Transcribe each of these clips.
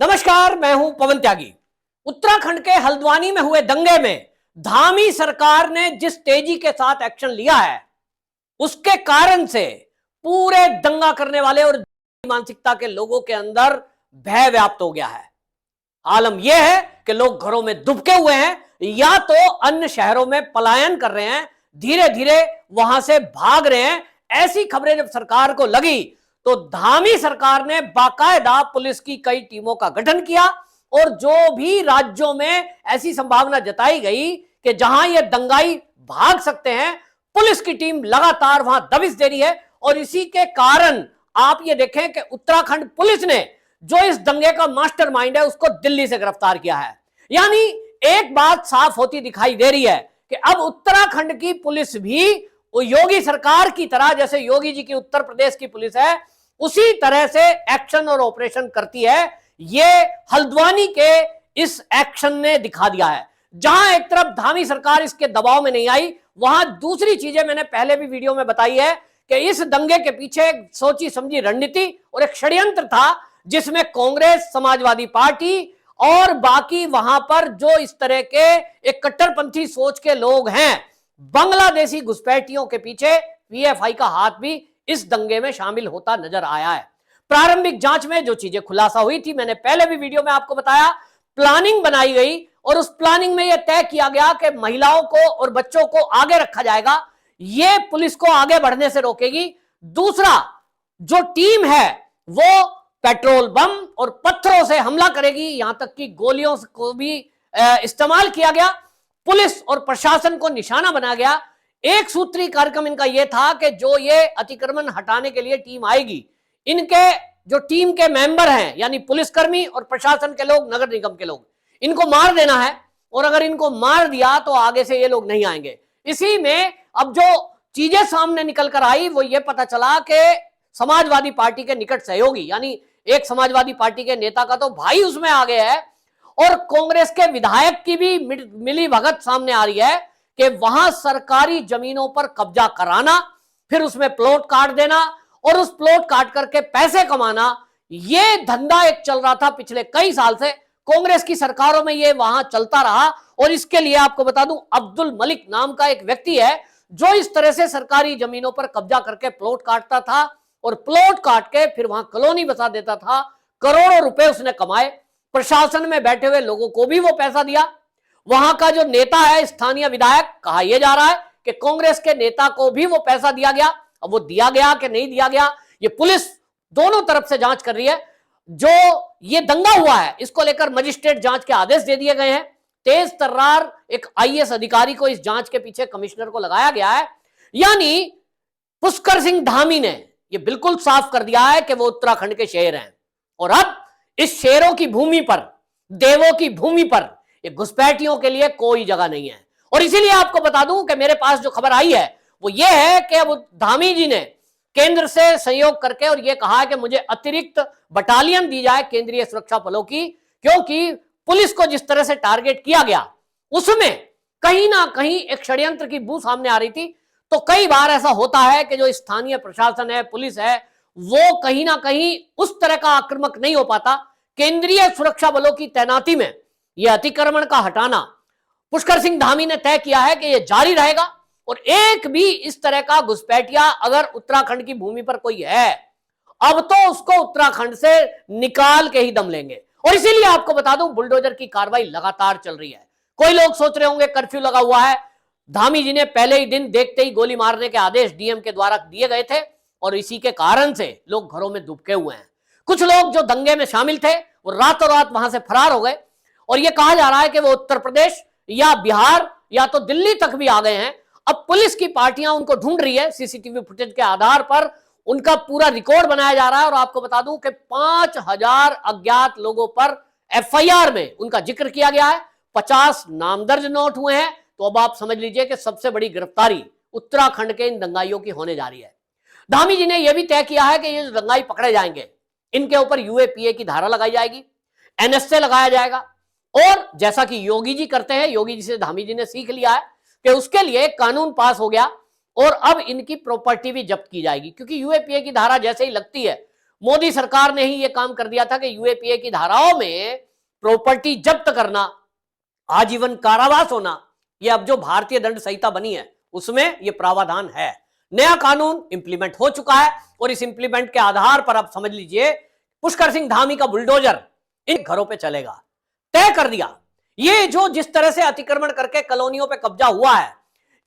नमस्कार, मैं हूं पवन त्यागी। उत्तराखंड के हल्द्वानी में हुए दंगे में धामी सरकार ने जिस तेजी के साथ एक्शन लिया है, उसके कारण से पूरे दंगा करने वाले और मानसिकता के लोगों के अंदर भय व्याप्त हो गया है। आलम यह है कि लोग घरों में दुबके हुए हैं या तो अन्य शहरों में पलायन कर रहे हैं, धीरे धीरे वहां से भाग रहे हैं। ऐसी खबरें जब सरकार को लगी तो धामी सरकार ने बाकायदा पुलिस की कई टीमों का गठन किया और जो भी राज्यों में ऐसी संभावना जताई गई कि जहां ये दंगाई भाग सकते हैं, पुलिस की टीम लगातार वहां दबिश दे रही है। और इसी के कारण आप ये देखें कि उत्तराखंड पुलिस ने जो इस दंगे का मास्टरमाइंड है उसको दिल्ली से गिरफ्तार किया है। यानी एक बात साफ होती दिखाई दे रही है कि अब उत्तराखंड की पुलिस भी योगी सरकार की तरह, जैसे योगी जी की उत्तर प्रदेश की पुलिस है, उसी तरह से एक्शन और ऑपरेशन करती है। ये हल्द्वानी के इस एक्शन ने दिखा दिया है। जहां एक तरफ धामी सरकार इसके दबाव में नहीं आई, वहां दूसरी चीजें मैंने पहले भी वीडियो में बताई है कि इस दंगे के पीछे एक सोची समझी रणनीति और एक षड्यंत्र था, जिसमें कांग्रेस, समाजवादी पार्टी और बाकी वहां पर जो इस तरह के एक कट्टरपंथी सोच के लोग हैं, बांग्लादेशी घुसपैठियों के पीछे पीएफआई का हाथ भी इस दंगे में शामिल होता नजर आया है। प्रारंभिक जांच में जो चीजें खुलासा हुई थी, मैंने पहले भी वीडियो में आपको बताया, प्लानिंग बनाई गई और उस प्लानिंग में यह तय किया गया कि महिलाओं को और बच्चों को आगे रखा जाएगा। यह पुलिस को आगे बढ़ने से रोकेगी। दूसरा, जो टीम है वो पेट्रोल बम और पत्थरों से हमला करेगी, यहां तक कि गोलियों को भी इस्तेमाल किया गया। पुलिस और प्रशासन को निशाना बनाया गया। एक सूत्री कार्यक्रम इनका यह था कि जो ये अतिक्रमण हटाने के लिए टीम आएगी, इनके जो टीम के मेंबर हैं, यानी पुलिसकर्मी और प्रशासन के लोग, नगर निगम के लोग, इनको मार देना है। और अगर इनको मार दिया तो आगे से ये लोग नहीं आएंगे। इसी में अब जो चीजें सामने निकल कर आई वो ये पता चला कि समाजवादी पार्टी के निकट सहयोगी, यानी एक समाजवादी पार्टी के नेता का तो भाई उसमें आ गया है, और कांग्रेस के विधायक की भी मिली भगत सामने आ रही है कि वहां सरकारी जमीनों पर कब्जा कराना, फिर उसमें प्लॉट काट देना और उस प्लॉट काट करके पैसे कमाना। यह धंधा एक चल रहा था पिछले कई साल से, कांग्रेस की सरकारों में यह वहां चलता रहा। और इसके लिए आपको बता दूं, अब्दुल मलिक नाम का एक व्यक्ति है जो इस तरह से सरकारी जमीनों पर कब्जा करके प्लॉट काटता था और प्लॉट काट के फिर वहां कॉलोनी बसा देता था। करोड़ों रुपए उसने कमाए। प्रशासन में बैठे हुए लोगों को भी वो पैसा दिया। वहां का जो नेता है, स्थानीय विधायक, कहा यह जा रहा है कि कांग्रेस के नेता को भी वो पैसा दिया गया। अब वो दिया गया कि नहीं दिया गया, ये पुलिस दोनों तरफ से जांच कर रही है। जो ये दंगा हुआ है, इसको लेकर मजिस्ट्रेट जांच के आदेश दे दिए गए हैं। तेज तर्रार एक आईएएस अधिकारी को इस जांच के पीछे कमिश्नर को लगाया गया है। यानी पुष्कर सिंह धामी ने ये बिल्कुल साफ कर दिया है कि वो उत्तराखंड के शेर हैं और अब इस शेरों की भूमि पर, देवों की भूमि पर ये घुसपैठियों के लिए कोई जगह नहीं है। और इसीलिए आपको बता दूं कि मेरे पास जो खबर आई है वो ये है कि अब धामी जी ने केंद्र से सहयोग करके और ये कहा है कि मुझे अतिरिक्त बटालियन दी जाए केंद्रीय सुरक्षा बलों की, क्योंकि पुलिस को जिस तरह से टारगेट किया गया उसमें कहीं ना कहीं एक षड्यंत्र की बू सामने आ रही थी। तो कई बार ऐसा होता है कि जो स्थानीय प्रशासन है, पुलिस है, वो कहीं ना कहीं उस तरह का आक्रामक नहीं हो पाता। केंद्रीय सुरक्षा बलों की तैनाती में यह अतिक्रमण का हटाना पुष्कर सिंह धामी ने तय किया है कि यह जारी रहेगा। और एक भी इस तरह का घुसपैठिया अगर उत्तराखंड की भूमि पर कोई है, अब तो उसको उत्तराखंड से निकाल के ही दम लेंगे। और इसीलिए आपको बता दूं, बुलडोजर की कार्रवाई लगातार चल रही है। कोई लोग सोच रहे होंगे कर्फ्यू लगा हुआ है। धामी जी ने पहले ही दिन देखते ही गोली मारने के आदेश डीएम के द्वारा दिए गए थे और इसी के कारण से लोग घरों में दुबके हुए हैं। कुछ लोग जो दंगे में शामिल थे वो रातों रात वहां से फरार हो गए और यह कहा जा रहा है कि वो उत्तर प्रदेश या बिहार या तो दिल्ली तक भी आ गए हैं। अब पुलिस की पार्टियां उनको ढूंढ रही है। सीसीटीवी फुटेज के आधार पर उनका पूरा रिकॉर्ड बनाया जा रहा है। और आपको बता दूं कि 5000 अज्ञात लोगों पर एफआईआर में उनका जिक्र किया गया है। 50 नामदर्ज नोट हुए हैं। तो अब आप समझ लीजिए कि सबसे बड़ी गिरफ्तारी उत्तराखंड के इन दंगाइयों की होने जा रही है। धामी जी ने यह भी तय किया है कि ये जो दंगाई पकड़े जाएंगे, इनके ऊपर यूएपीए की धारा लगाई जाएगी, एनएसए लगाया जाएगा। और जैसा कि योगी जी करते हैं, योगी जी से धामी जी ने सीख लिया है कि उसके लिए कानून पास हो गया और अब इनकी प्रॉपर्टी भी जब्त की जाएगी। क्योंकि यूएपीए की धारा जैसे ही लगती है मोदी सरकार ने ही यह काम कर दिया था कि यूएपीए की धाराओं में प्रॉपर्टी जब्त करना, आजीवन कारावास होना, यह अब जो भारतीय दंड संहिता बनी है उसमें यह प्रावधान है। नया कानून इंप्लीमेंट हो चुका है और इस इंप्लीमेंट के आधार पर आप समझ लीजिए पुष्कर सिंह धामी का बुलडोजर इन घरों पे चलेगा। तय कर दिया। ये जो जिस तरह से अतिक्रमण करके कॉलोनियों पे कब्जा हुआ है,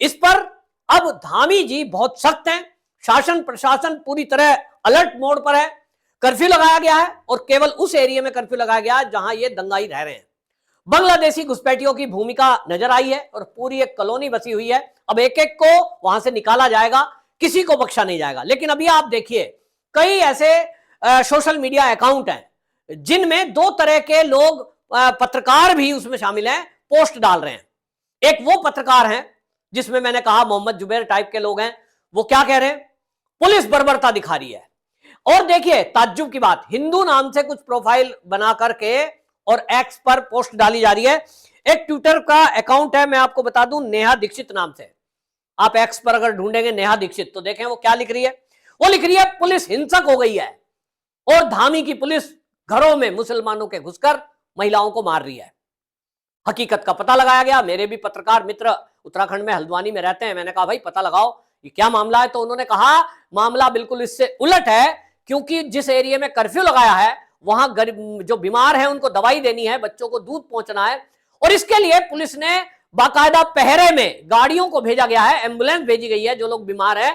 इस पर अब धामी जी बहुत सख्त हैं। शासन प्रशासन पूरी तरह अलर्ट मोड पर है। कर्फ्यू लगाया गया है और केवल उस एरिया में कर्फ्यू लगाया गया है जहां ये दंगाई रह रहे हैं। बांग्लादेशी घुसपैठियों की भूमिका नजर आई है और पूरी एक कॉलोनी बसी हुई है। अब एक एक को वहां से निकाला जाएगा, किसी को बख्शा नहीं जाएगा। लेकिन अभी आप देखिए कई ऐसे सोशल मीडिया अकाउंट हैं जिनमें दो तरह के लोग, पत्रकार भी उसमें शामिल हैं, पोस्ट डाल रहे हैं। एक वो पत्रकार हैं जिसमें मैंने कहा मोहम्मद जुबैर टाइप के लोग हैं। वो क्या कह रहे हैं? पुलिस बर्बरता दिखा रही है। और देखिए ताज्जुब की बात, हिंदू नाम से कुछ प्रोफाइल बना करके और एक्स पर पोस्ट डाली जा रही है। एक ट्विटर का अकाउंट है, मैं आपको बता दूं, नेहा दीक्षित नाम से। आप एक्स पर अगर ढूंढेंगे नेहा दीक्षित तो देखें वो क्या लिख रही है। वो लिख रही है पुलिस हिंसक हो गई है और धामी की पुलिस घरों में मुसलमानों के घुसकर महिलाओं को मार रही है। हकीकत का पता लगाया गया। मेरे भी पत्रकार मित्र उत्तराखंड में हल्द्वानी में रहते हैं। मैंने कहा भाई पता लगाओ ये क्या मामला है। तो उन्होंने कहा मामला बिल्कुल इससे उलट है, क्योंकि जिस एरिया में कर्फ्यू लगाया है वहां गरीब जो बीमार है उनको दवाई देनी है, बच्चों को दूध पहुंचना है और इसके लिए पुलिस ने बाकायदा पहरे में गाड़ियों को भेजा गया है, एम्बुलेंस भेजी गई है। जो लोग बीमार है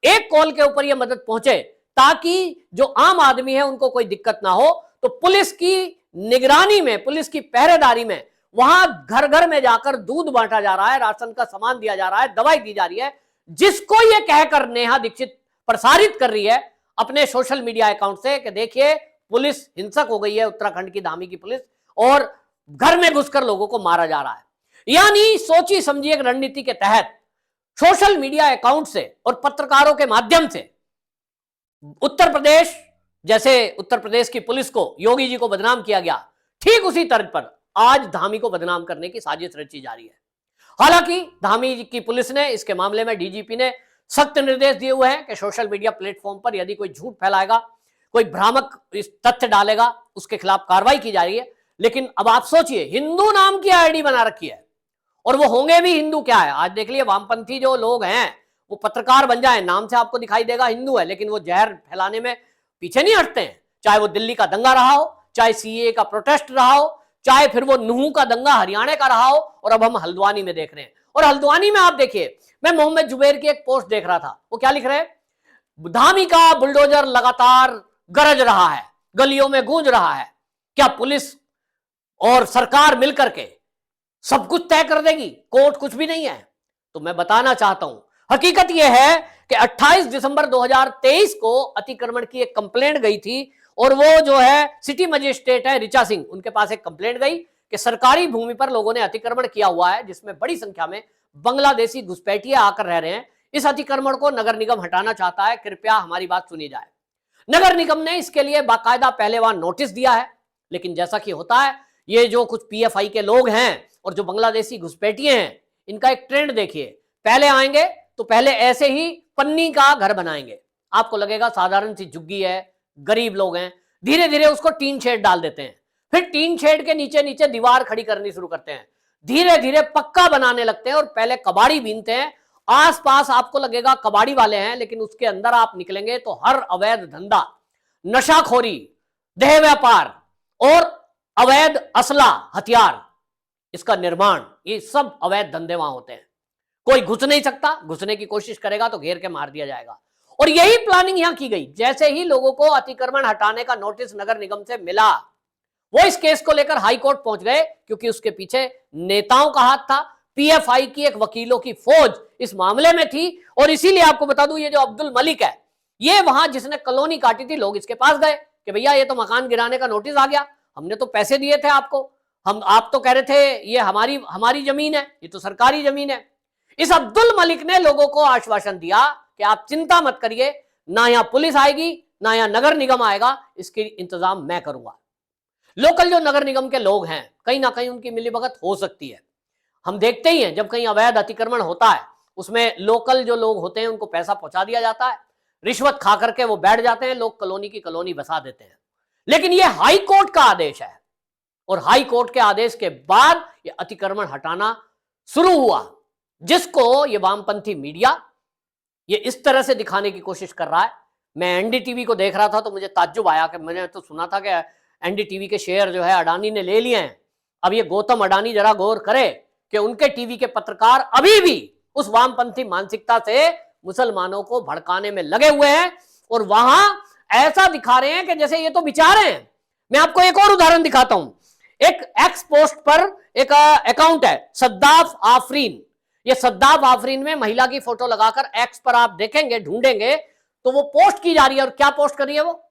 एक कॉल के ऊपर यह मदद पहुंचे ताकि जो आम आदमी है उनको कोई दिक्कत ना हो। तो पुलिस की निगरानी में, पुलिस की पहरेदारी में वहां घर घर में जाकर दूध बांटा जा रहा है, राशन का सामान दिया जा रहा है, दवाई दी जा रही है। जिसको यह कहकर नेहा दीक्षित प्रसारित कर रही है अपने सोशल मीडिया अकाउंट से कि देखिए पुलिस हिंसक हो गई है, उत्तराखंड की धामी की पुलिस, और घर में घुसकर लोगों को मारा जा रहा है। यानी सोची समझी एक रणनीति के तहत सोशल मीडिया अकाउंट से और पत्रकारों के माध्यम से उत्तर प्रदेश, जैसे उत्तर प्रदेश की पुलिस को, योगी जी को बदनाम किया गया, ठीक उसी तर्ज पर आज धामी को बदनाम करने की साजिश रची जा रही है। हालांकि धामी की पुलिस ने इसके मामले में डीजीपी ने सख्त निर्देश दिए हुए हैं कि सोशल मीडिया प्लेटफॉर्म पर यदि कोई झूठ फैलाएगा, कोई भ्रामक तथ्य डालेगा, उसके खिलाफ कार्रवाई की जा रही है। लेकिन अब आप सोचिए, हिंदू नाम की आईडी बना रखी है और वो होंगे भी हिंदू। क्या है, आज देख लिए वामपंथी जो लोग हैं वो पत्रकार बन जाए, नाम से आपको दिखाई देगा हिंदू है, लेकिन वो जहर फैलाने में पीछे नहीं हटते हैं। चाहे वो दिल्ली का दंगा रहा हो, चाहे सीए का प्रोटेस्ट रहा हो, चाहे फिर वो नूह का दंगा हरियाणा का रहा हो, और अब हम हल्द्वानी में देख रहे हैं। और हल्द्वानी में आप देखिए, मैं मोहम्मद जुबैर की एक पोस्ट देख रहा था, वो क्या लिख रहे हैं? धामी का बुलडोजर लगातार गरज रहा है, गलियों में गूंज रहा है। क्या पुलिस और सरकार मिलकर के सब कुछ तय कर देगी? कोर्ट कुछ भी नहीं है। तो मैं बताना चाहता हूं, हकीकत यह है कि 28 दिसंबर 2023 को अतिक्रमण की एक कंप्लेंट गई थी और वो जो है सिटी मजिस्ट्रेट है ऋचा सिंह, उनके पास एक कंप्लेंट गई कि सरकारी भूमि पर लोगों ने अतिक्रमण किया हुआ है जिसमें बड़ी संख्या में बांग्लादेशी घुसपैठिए आकर रह रहे हैं। इस अतिक्रमण को नगर निगम हटाना चाहता है, कृपया हमारी बात सुनी जाए। नगर निगम ने इसके लिए बाकायदा पहले वहां नोटिस दिया है, लेकिन जैसा कि होता है, ये जो कुछ पीएफआई के लोग हैं और जो बांग्लादेशी घुसपैठिए हैं, इनका एक ट्रेंड देखिए। पहले आएंगे तो पहले ऐसे ही पन्नी का घर बनाएंगे, आपको लगेगा साधारण सी झुग्गी है, गरीब लोग हैं। धीरे धीरे उसको टीन शेड डाल देते हैं, फिर टीन शेड के नीचे नीचे दीवार खड़ी करनी शुरू करते हैं, धीरे धीरे पक्का बनाने लगते हैं और पहले कबाड़ी बीनते हैं। आसपास आपको लगेगा कबाड़ी वाले हैं, लेकिन उसके अंदर आप निकलेंगे तो हर अवैध धंधा, नशाखोरी, देह व्यापार और अवैध असला हथियार, इसका निर्माण, ये सब अवैध धंधे वहां होते हैं। कोई घुस नहीं सकता, घुसने की कोशिश करेगा तो घेर के मार दिया जाएगा। और यही प्लानिंग यहां की गई। जैसे ही लोगों को अतिक्रमण हटाने का नोटिस नगर निगम से मिला, वो इस केस को लेकर हाई कोर्ट पहुंच गए, क्योंकि उसके पीछे नेताओं का हाथ था, पीएफआई की एक वकीलों की फौज इस मामले में थी। और इसीलिए आपको बता दूं, ये जो अब्दुल मलिक है, ये वहां जिसने कॉलोनी काटी थी, लोग इसके पास गए कि भैया ये तो मकान गिराने का नोटिस आ गया, हमने तो पैसे दिए थे आपको, आप तो कह रहे थे ये हमारी जमीन है, ये तो सरकारी जमीन है। इस अब्दुल मलिक ने लोगों को आश्वासन दिया कि आप चिंता मत करिए, ना यहां पुलिस आएगी, ना यहां नगर निगम आएगा, इसके इंतजाम मैं करूंगा। लोकल जो नगर निगम के लोग हैं, कहीं ना कहीं उनकी मिलीभगत हो सकती है। हम देखते ही हैं जब कहीं अवैध अतिक्रमण होता है, उसमें लोकल जो लोग होते हैं उनको पैसा पहुंचा दिया जाता है, रिश्वत खा करके वो बैठ जाते हैं, लोग कॉलोनी की कॉलोनी बसा देते हैं। लेकिन ये हाई कोर्ट का आदेश है और हाई कोर्ट के आदेश के बाद ये अतिक्रमण हटाना शुरू हुआ, जिसको ये वामपंथी मीडिया ये इस तरह से दिखाने की कोशिश कर रहा है। मैं एनडीटीवी को देख रहा था तो मुझे ताज्जुब आया कि मैंने तो सुना था कि एनडीटीवी के शेयर जो है अडानी ने ले लिए हैं। अब ये गौतम अडानी जरा गौर करे कि उनके टीवी के पत्रकार अभी भी उस वामपंथी मानसिकता से मुसलमानों को भड़काने में लगे हुए हैं और वहां ऐसा दिखा रहे हैं कि जैसे ये तो विचार हैं। मैं आपको एक और उदाहरण दिखाता हूं। एक एक्स पोस्ट पर एक अकाउंट है सद्दाफ आफरीन। ये सद्दाफ आफरीन में महिला की फोटो लगाकर एक्स पर आप देखेंगे, ढूंढेंगे तो वो पोस्ट की जा रही है। और क्या पोस्ट कर रही है वो?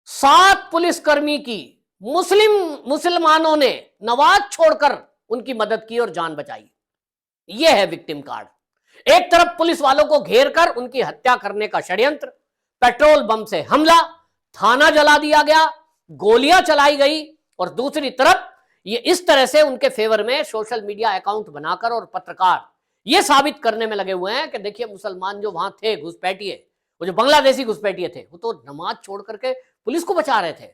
7 पुलिसकर्मी की मुसलमानों ने नमाज छोड़कर उनकी मदद की और जान बचाई। यह है विक्टिम कार्ड। एक तरफ पुलिस वालों को घेर कर उनकी हत्या करने का षड्यंत्र, पेट्रोल बम से हमला, थाना जला दिया गया, गोलियां चलाई गई, और दूसरी तरफ ये इस तरह से उनके फेवर में सोशल मीडिया अकाउंट बनाकर और पत्रकार ये साबित करने में लगे हुए हैं कि देखिए मुसलमान जो वहां थे घुसपैठिए, वो जो बांग्लादेशी घुसपैठिए थे, वो तो नमाज छोड़ करके पुलिस को बचा रहे थे।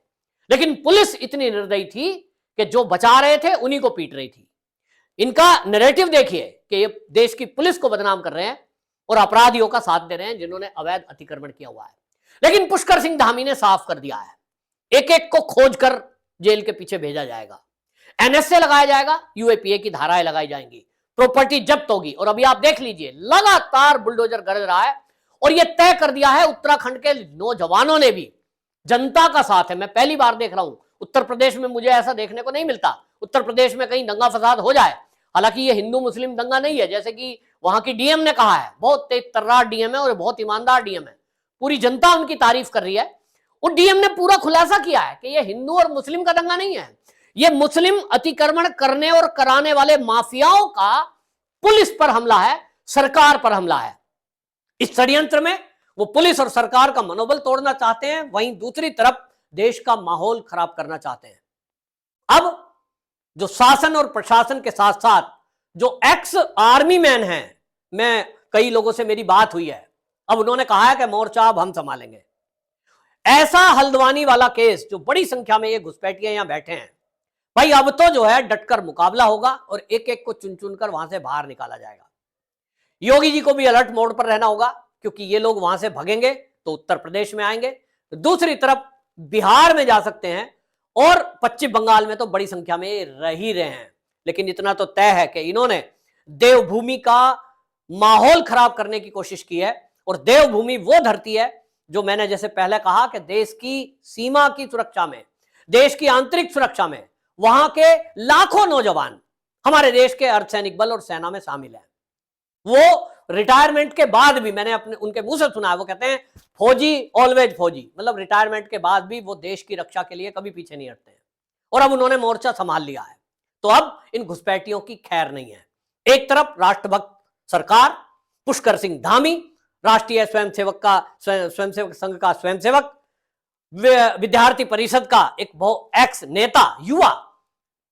लेकिन पुलिस इतनी निर्दयी थी कि जो बचा रहे थे उन्हीं को पीट रही थी। इनका नैरेटिव देखिए कि ये देश की पुलिस को बदनाम कर रहे हैं और अपराधियों का साथ दे रहे हैं जिन्होंने अवैध अतिक्रमण किया हुआ है। लेकिन पुष्कर सिंह धामी ने साफ कर दिया है, एक एक को खोज कर जेल के पीछे भेजा जाएगा, एनएसए लगाया जाएगा, यूएपीए की धाराएं लगाई जाएंगी, प्रॉपर्टी जब्त होगी। और अभी आप देख लीजिए लगातार बुलडोजर गरज रहा है और यह तय कर दिया है उत्तराखंड के नौजवानों ने भी, जनता का साथ है। मैं पहली बार देख रहा हूं, उत्तर प्रदेश में मुझे ऐसा देखने को नहीं मिलता। उत्तर प्रदेश में कहीं दंगा फसाद हो जाए, हालांकि ये हिंदू मुस्लिम दंगा नहीं है, जैसे कि वहां की डीएम ने कहा है, बहुत तेज तर्रार डीएम है और बहुत ईमानदार डीएम है, पूरी जनता उनकी तारीफ कर रही है। और डीएम ने पूरा खुलासा किया है कि ये हिंदू और मुस्लिम का दंगा नहीं है, ये मुस्लिम अतिक्रमण करने और कराने वाले माफियाओं का पुलिस पर हमला है, सरकार पर हमला है। इस षड्यंत्र में वो पुलिस और सरकार का मनोबल तोड़ना चाहते हैं, वहीं दूसरी तरफ देश का माहौल खराब करना चाहते हैं। अब जो शासन और प्रशासन के साथ साथ जो एक्स आर्मी मैन हैं, मैं कई लोगों से मेरी बात हुई है, अब उन्होंने कहा है कि मोर्चा अब हम संभालेंगे। ऐसा हल्द्वानी वाला केस जो बड़ी संख्या में ये घुसपैठिए यहां बैठे हैं, भाई अब तो जो है डटकर मुकाबला होगा और एक एक को चुन चुन कर वहां से बाहर निकाला जाएगा। योगी जी को भी अलर्ट मोड पर रहना होगा, क्योंकि ये लोग वहां से भगेंगे तो उत्तर प्रदेश में आएंगे, दूसरी तरफ बिहार में जा सकते हैं और पश्चिम बंगाल में तो बड़ी संख्या में रह ही रहे हैं। लेकिन इतना तो तय है कि इन्होंने देवभूमि का माहौल खराब करने की कोशिश की है। और देवभूमि वो धरती है जो मैंने जैसे पहले कहा कि देश की सीमा की सुरक्षा में, देश की आंतरिक सुरक्षा में वहां के लाखों नौजवान हमारे देश के अर्धसैनिक बल और सेना में शामिल हैं। वो रिटायरमेंट के बाद भी, मैंने अपने उनके मुंह से सुना है, वो कहते हैं फौजी ऑलवेज फौजी, मतलब रिटायरमेंट के बाद भी वो देश की रक्षा के लिए कभी पीछे नहीं हटते हैं। और अब उन्होंने मोर्चा संभाल लिया है, तो अब इन घुसपैठियों की खैर नहीं है। एक तरफ राष्ट्रभक्त सरकार, पुष्कर सिंह धामी, राष्ट्रीय स्वयंसेवक संघ का स्वयंसेवक, विद्यार्थी परिषद का एक एक्स नेता, युवा,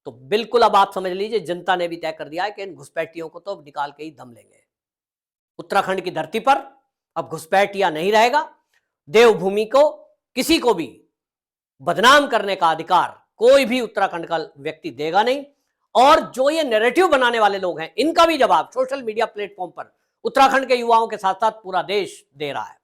तो बिल्कुल अब आप समझ लीजिए जनता ने भी तय कर दिया है कि इन घुसपैठियों को तो निकाल के ही दम लेंगे। उत्तराखंड की धरती पर अब घुसपैठिया नहीं रहेगा। देवभूमि को किसी को भी बदनाम करने का अधिकार कोई भी उत्तराखंड का व्यक्ति देगा नहीं। और जो ये नैरेटिव बनाने वाले लोग हैं, इनका भी जवाब सोशल मीडिया प्लेटफॉर्म पर उत्तराखंड के युवाओं के साथ साथ पूरा देश दे रहा है।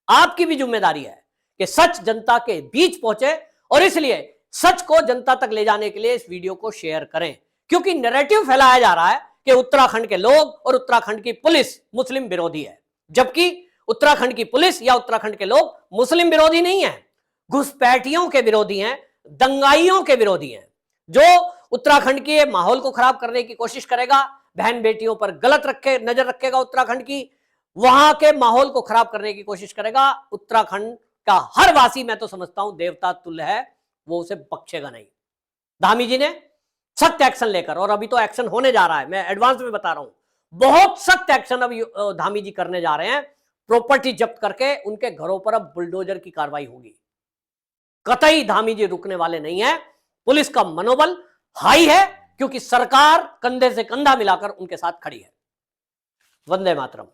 आपकी भी जिम्मेदारी है कि सच जनता के बीच पहुंचे, और इसलिए सच को जनता तक ले जाने के लिए इस वीडियो को शेयर करें, क्योंकि नैरेटिव फैलाया जा रहा है कि उत्तराखंड के लोग और उत्तराखंड की पुलिस मुस्लिम विरोधी है, जबकि उत्तराखंड की पुलिस या उत्तराखंड के लोग मुस्लिम विरोधी नहीं है, घुसपैठियों के विरोधी हैं, दंगाइयों के विरोधी हैं। जो उत्तराखंड के माहौल को खराब करने की कोशिश करेगा, बहन बेटियों पर गलत नजर रखेगा, उत्तराखंड की वहां के माहौल को खराब करने की कोशिश करेगा, उत्तराखंड का हर वासी, मैं तो समझता हूं देवता तुल्य है, वो उसे बख्शेगा नहीं। धामी जी ने सख्त एक्शन लेकर, और अभी तो एक्शन होने जा रहा है, मैं एडवांस में बता रहा हूं, बहुत सख्त एक्शन अभी धामी जी करने जा रहे हैं। प्रॉपर्टी जब्त करके उनके घरों पर अब बुलडोजर की कार्रवाई होगी। कतई धामी जी रुकने वाले नहीं है। पुलिस का मनोबल हाई है, क्योंकि सरकार कंधे से कंधा मिलाकर उनके साथ खड़ी है। वंदे मातरम।